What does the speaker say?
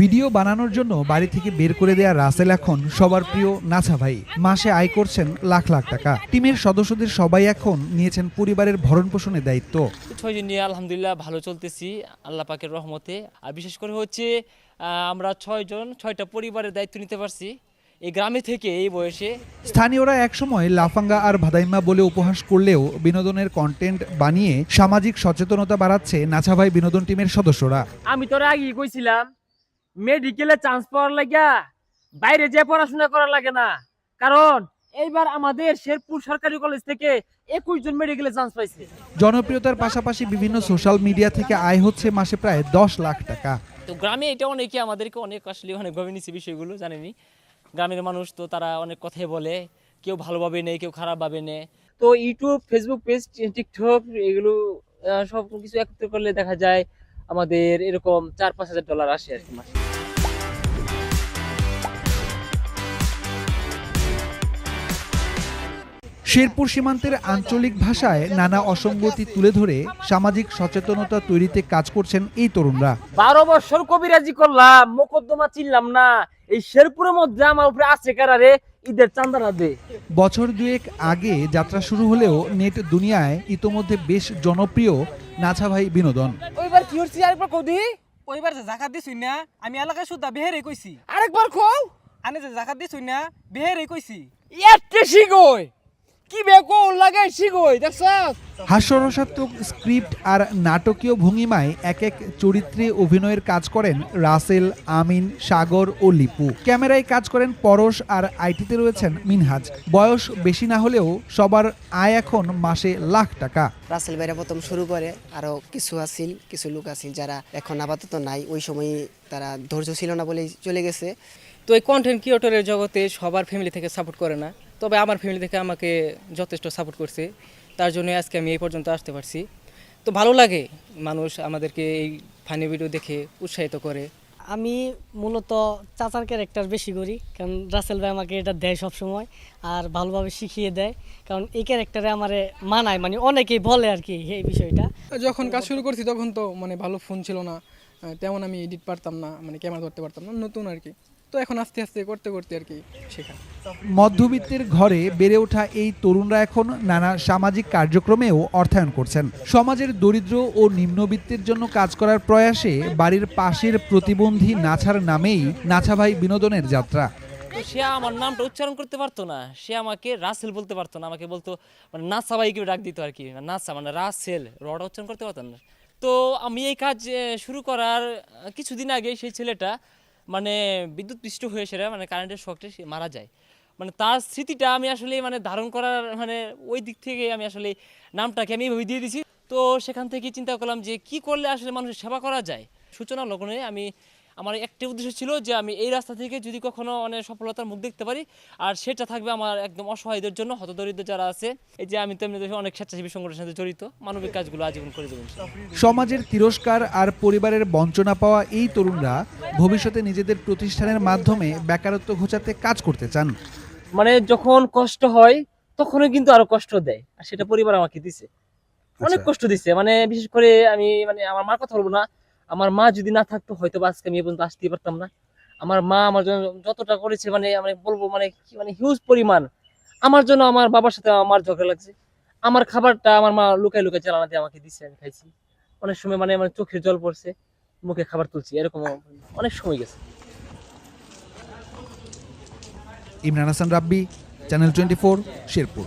Video বানানোর জন্য বাড়ি থেকে বের করে দেয়া রাসেল এখন সবার প্রিয় নাছা ভাই। মাসে আয় করছেন লাখ লাখ টাকা। টিমের সদস্যদের সবাই এখন নিয়েছেন পরিবারের ভরণ পোষণের দায়িত্ব। 6 জন নিয়ে আলহামদুলিল্লাহ ভালো চলতেছি আল্লাহ পাকের রহমতে। আর বিশেষ করে হচ্ছে আমরা 6 জন 6টা পরিবারের দায়িত্ব নিতে পারছি এই গ্রামে থেকে এই বয়সে। স্থানীয়রা একসময় লাফাঙ্গা আর ভাদাইম্মা বলে উপহাস করলেও বিনোদনের কন্টেন্ট বানিয়ে সামাজিক সচেতনতা বাড়াচ্ছে নাছা ভাই বিনোদন টিমের সদস্যরা। আমি তোর আগে কইছিলাম মেডিকেলে চান্স পাওয়ার লাগা বাইরে যে পড়াশোনা করার লাগে না, কারণ এইবার আমাদের শেরপুর সরকারি কলেজ থেকে 21 জন মেডিকেলে চান্স পাইছে। জনপ্রিয়তার পাশাপাশি বিভিন্ন সোশ্যাল মিডিয়া থেকে আয় হচ্ছে মাসে প্রায় 10 লাখ টাকা। তো গ্রামে এটা অনেকে আমাদেরকে অনেক আসলে অনেক ভাবে নিচ্ছে বিষয়গুলো জানেনি। গ্রামের মানুষ তো তারা অনেক কথাই বলে, কেউ ভালোভাবে নেয় কেউ খারাপভাবে নেয়। তো ইউটিউব, ফেসবুক পেজ, টিকটক এগুলো সব কিছু একত্র করলে দেখা যায় আমাদের এরকম $4-5 হাজার আসে আর কি মাসে। শেরপুর সীমান্তের আঞ্চলিক ভাষায় নানা অসঙ্গতি তুলে ধরে সামাজিক সচেতনতা তৈরিতে কাজ করছেন এই তরুণরা। 12 বছর কবিরাজি করলাম, মোকদ্দমা চিনলাম না, এই শেরপুরের মধ্যে আমার উপরে আছে কারারে ঈদের চাঁদা না দে। বছর দুয়েক আগে যাত্রা শুরু হলেও নেট দুনিয়ায় ইতোমধ্যে বেশ জনপ্রিয় নাছা ভাই বিনোদন। ওইবার কি হচ্ছে আরেকবার কদি? ওইবার যে জাকাত দিছুই না, আমি এলাকায় সুদ্ধা বেহেরে কইছি। আরেকবার কও। আনে যে জাকাত দিছুই না, বেহেরে কইছি। এতে শিগই কি বেকো লাগে শিগই দেখছস? হাস্যরসাত্মক স্ক্রিপ্ট আর নাটকীয় ভঙ্গিমায় এক এক চরিত্রে অভিনয়ের কাজ করেন রাসেল, আমিন, সাগর ও লিপু। ক্যামেরায় কাজ করেন পরশ আর আইটিতে রয়েছেন মিনহাজ। বয়স বেশি না হলেও সবার আয় এখন মাসে লাখ টাকা। রাসেল ভাইরা প্রথম শুরু করে, আরো কিছু লোক আছিল যারা এখন আপাতত নাই। ওই সময় তারা ধৈর্য ছিল না বলেই চলে গেছে। তো এই কন্টেন্ট ক্রিয়েটরের জগতে সবার ফ্যামিলি থেকে সাপোর্ট করে না, তবে আমার ফ্যামিলি থেকে আমাকে যথেষ্ট সাপোর্ট করছে, তার জন্য আজকে আমি এই পর্যন্ত আসতে পারছি। তো ভালো লাগে মানুষ আমাদেরকে এই ফানি ভিডিও দেখে উৎসাহিত করে। আমি মূলত চাচার ক্যারেক্টার বেশি করি, কারণ রাসেল ভাই আমাকে এটা দেয় সবসময় আর ভালোভাবে শিখিয়ে দেয়, কারণ এই ক্যারেক্টারে আমার মানায়, মানে অনেকেই বলে আর কি এই বিষয়টা। যখন কাজ শুরু করছি তখন তো মানে ভালো ফোন ছিল না, তেমন আমি এডিট পারতাম না, মানে ক্যামেরা ধরতে পারতাম না, নতুন আর কি। তো এখন আস্তে আস্তে করতে করতে আর কি শেখা। মধ্যবিত্তের ঘরে বেড়ে ওঠা এই তরুণরা এখন নানা সামাজিক কার্যক্রমেও অর্থায়ন করছেন। সমাজের দরিদ্র ও নিম্নবিত্তের জন্য কাজ করার প্রয়াসে বাড়ির পাশের প্রতিবন্ধী নাছার নামেই নাছা ভাই বিনোদনের যাত্রা। তো সে আমার নামটা উচ্চারণ করতে পারতো না, সে আমাকে রাসেল বলতে পারতো না, আমাকে বলতো মানে নাসা ভাইকে ডাক দিত আর কি, নাসা মানে রাসেল, রটা উচ্চারণ করতে পারতো না। তো আমি এই কাজ শুরু করার কিছুদিন আগে সেই ছেলেটা মানে বিদ্যুৎপৃষ্ট হয়ে সেরা মানে কারেন্টের শকটে সে মারা যায়। মানে তার স্মৃতিটা আমি আসলে মানে ধারণ করার মানে ওই দিক থেকে আমি আসলে নামটাকে আমি এইভাবে দিয়ে দিছি। তো সেখান থেকে চিন্তা করলাম যে কি করলে আসলে মানুষের সেবা করা যায়। সূচনা লগ্নে আমার একটা উদ্দেশ্য ছিল যে আমি এই রাস্তা থেকে যদি কখনো মানে সফলতার মুখ দেখতে পারি, আর সেটা থাকবে আমার একদম অসহায়দের জন্য, হতদরিদ্র যারা আছে। এই যে আমি তেমনি অনেক স্বেচ্ছাসেবী সংগঠনের সাথে জড়িত, মানবিক কাজগুলো আজীবন করে দেবেন। সমাজের তিরস্কার আর পরিবারের বঞ্চনা পাওয়া এই তরুণরা ভবিষ্যতে নিজেদের প্রতিষ্ঠানের মাধ্যমে বেকারত্ব ঘোচাতে কাজ করতে চান। মানে যখন কষ্ট হয় তখনই কিন্তু আরো কষ্ট দেয়, আর সেটা পরিবার আমাকে দিছে, অনেক কষ্ট দিছে। মানে বিশেষ করে আমি মানে আমার মার কথা বলবো না, আমার মা যদি না থাকতো হয়তো আজকে আমি এ পর্যন্ত আসতে পারতাম না। আমার মা আমার জন্য যতটা করেছে মানে আমি বলবো মানে কি মানে হিউজ পরিমাণ। আমার জন্য আমার বাবার সাথে আমার ঝগড়া লাগছে, আমার খাবারটা আমার মা লুকায় লুকায় চালানা দিয়ে আমাকে দিচ্ছে, আমি খাইছি। অনেক সময় মানে আমার চোখের জল পড়ছে, মুখে খাবার তুলছি, এরকম অনেক সময় গেছে। ইমরান হাসান রাব্বি, চ্যানেল 24, শেরপুর।